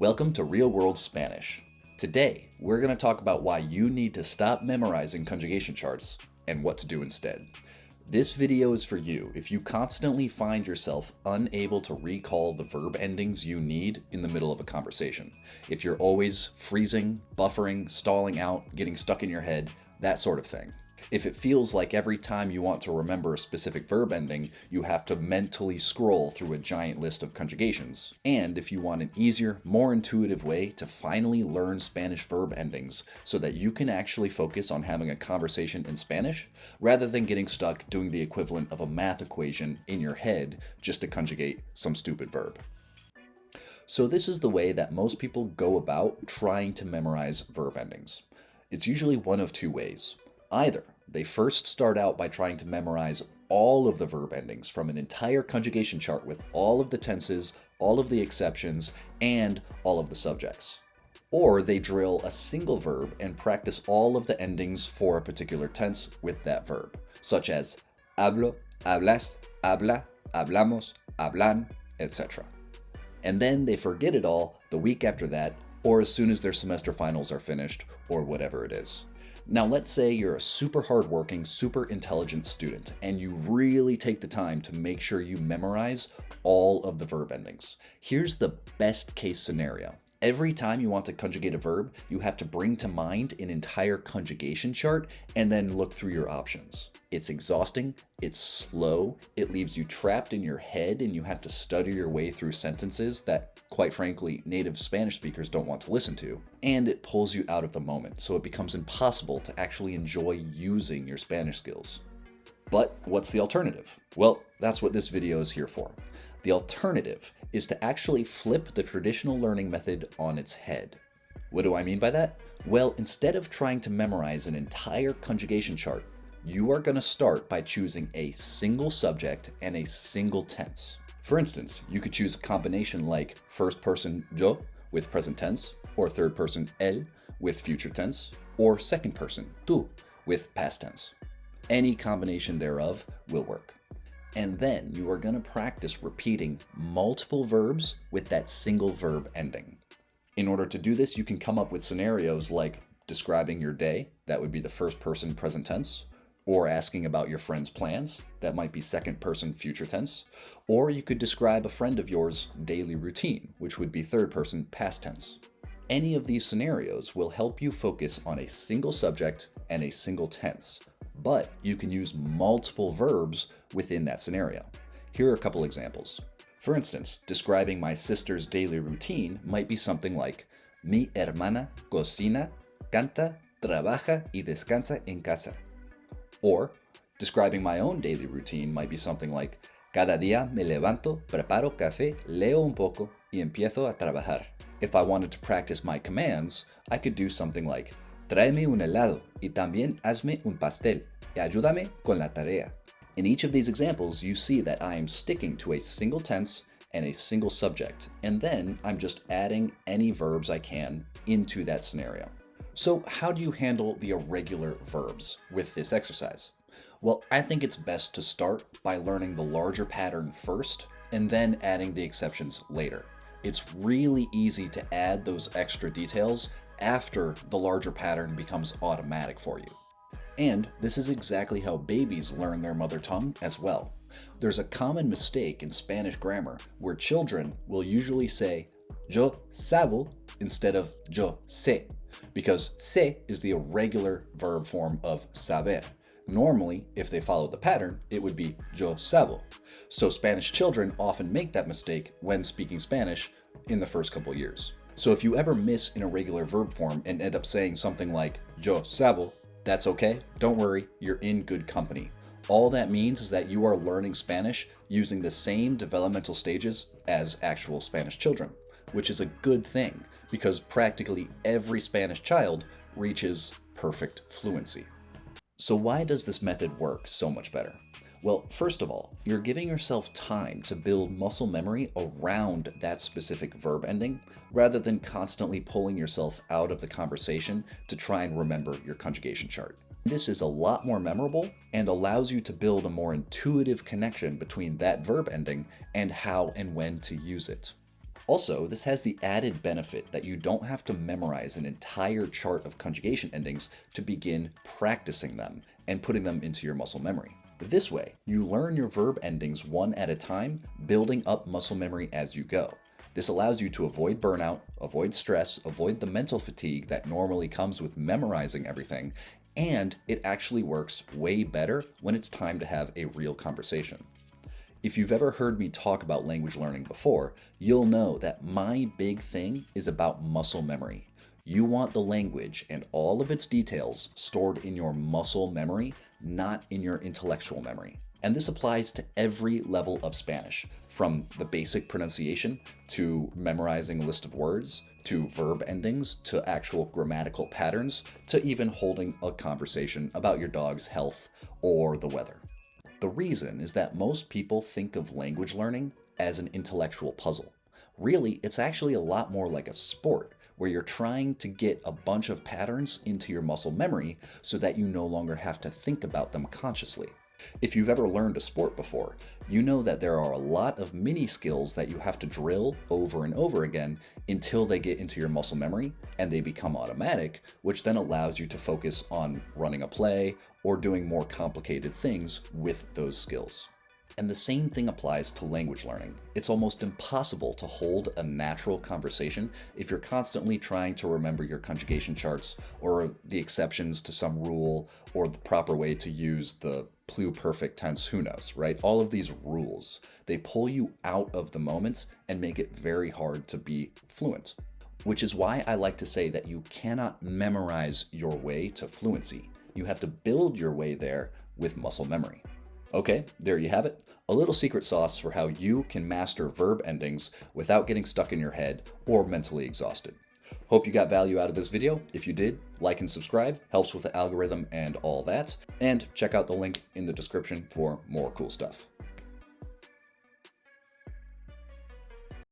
Welcome to Real World Spanish. Today, we're going to talk about why you need to stop memorizing conjugation charts and what to do instead. This video is for you if you constantly find yourself unable to recall the verb endings you need in the middle of a conversation. If you're always freezing, buffering, stalling out, getting stuck in your head, that sort of thing. If it feels like every time you want to remember a specific verb ending, you have to mentally scroll through a giant list of conjugations. And if you want an easier, more intuitive way to finally learn Spanish verb endings so that you can actually focus on having a conversation in Spanish, rather than getting stuck doing the equivalent of a math equation in your head just to conjugate some stupid verb. So this is the way that most people go about trying to memorize verb endings. It's usually one of two ways. Either they first start out by trying to memorize all of the verb endings from an entire conjugation chart with all of the tenses, all of the exceptions, and all of the subjects. Or they drill a single verb and practice all of the endings for a particular tense with that verb, such as hablo, hablas, habla, hablamos, hablan, etc. And then they forget it all the week after that, or as soon as their semester finals are finished, or whatever it is. Now let's say you're a super hardworking, super intelligent student, and you really take the time to make sure you memorize all of the verb endings. Here's the best case scenario. Every time you want to conjugate a verb, you have to bring to mind an entire conjugation chart and then look through your options. It's exhausting, it's slow, it leaves you trapped in your head and you have to study your way through sentences that, quite frankly, native Spanish speakers don't want to listen to. And it pulls you out of the moment, so it becomes impossible to actually enjoy using your Spanish skills. But what's the alternative? Well, that's what this video is here for. The alternative is to actually flip the traditional learning method on its head. What do I mean by that? Well, instead of trying to memorize an entire conjugation chart, you are going to start by choosing a single subject and a single tense. For instance, you could choose a combination like first person yo with present tense, or third person él with future tense, or second person tú with past tense. Any combination thereof will work. And then you are going to practice repeating multiple verbs with that single verb ending. In order to do this, you can come up with scenarios like describing your day, that would be the first person present tense, or asking about your friend's plans, that might be second person future tense, or you could describe a friend of yours' daily routine, which would be third person past tense. Any of these scenarios will help you focus on a single subject and a single tense, but you can use multiple verbs within that scenario. Here are a couple examples. For instance, describing my sister's daily routine might be something like Mi hermana cocina, canta, trabaja y descansa en casa. Or describing my own daily routine might be something like Cada día me levanto, preparo café, leo un poco y empiezo a trabajar. If I wanted to practice my commands, I could do something like Tráeme un helado y también hazme un pastel y ayúdame con la tarea. In each of these examples, you see that I am sticking to a single tense and a single subject, and then I'm just adding any verbs I can into that scenario. So how do you handle the irregular verbs with this exercise? Well, I think it's best to start by learning the larger pattern first, and then adding the exceptions later. It's really easy to add those extra details after the larger pattern becomes automatic for you. And this is exactly how babies learn their mother tongue as well. There's a common mistake in Spanish grammar where children will usually say yo sabo instead of yo sé, because sé is the irregular verb form of saber. Normally, if they follow the pattern, it would be yo sabo. So Spanish children often make that mistake when speaking Spanish in the first couple years. So if you ever miss an irregular verb form and end up saying something like yo sabo, that's okay. Don't worry, you're in good company. All that means is that you are learning Spanish using the same developmental stages as actual Spanish children, which is a good thing because practically every Spanish child reaches perfect fluency. So why does this method work so much better? Well, first of all, you're giving yourself time to build muscle memory around that specific verb ending, rather than constantly pulling yourself out of the conversation to try and remember your conjugation chart. This is a lot more memorable and allows you to build a more intuitive connection between that verb ending and how and when to use it. Also, this has the added benefit that you don't have to memorize an entire chart of conjugation endings to begin practicing them and putting them into your muscle memory. This way, you learn your verb endings one at a time, building up muscle memory as you go. This allows you to avoid burnout, avoid stress, avoid the mental fatigue that normally comes with memorizing everything, and it actually works way better when it's time to have a real conversation. If you've ever heard me talk about language learning before, you'll know that my big thing is about muscle memory. You want the language and all of its details stored in your muscle memory, not in your intellectual memory. And this applies to every level of Spanish, from the basic pronunciation to memorizing a list of words, to verb endings, to actual grammatical patterns, to even holding a conversation about your dog's health or the weather. The reason is that most people think of language learning as an intellectual puzzle. Really, it's actually a lot more like a sport, where you're trying to get a bunch of patterns into your muscle memory so that you no longer have to think about them consciously. If you've ever learned a sport before, you know that there are a lot of mini skills that you have to drill over and over again until they get into your muscle memory and they become automatic, which then allows you to focus on running a play or doing more complicated things with those skills. And the same thing applies to language learning. It's almost impossible to hold a natural conversation if you're constantly trying to remember your conjugation charts or the exceptions to some rule or the proper way to use the pluperfect tense, who knows, right? All of these rules, they pull you out of the moment and make it very hard to be fluent. Which is why I like to say that you cannot memorize your way to fluency. You have to build your way there with muscle memory. Okay, there you have it. A little secret sauce for how you can master verb endings without getting stuck in your head or mentally exhausted. Hope you got value out of this video. If you did, like and subscribe, helps with the algorithm and all that. And check out the link in the description for more cool stuff.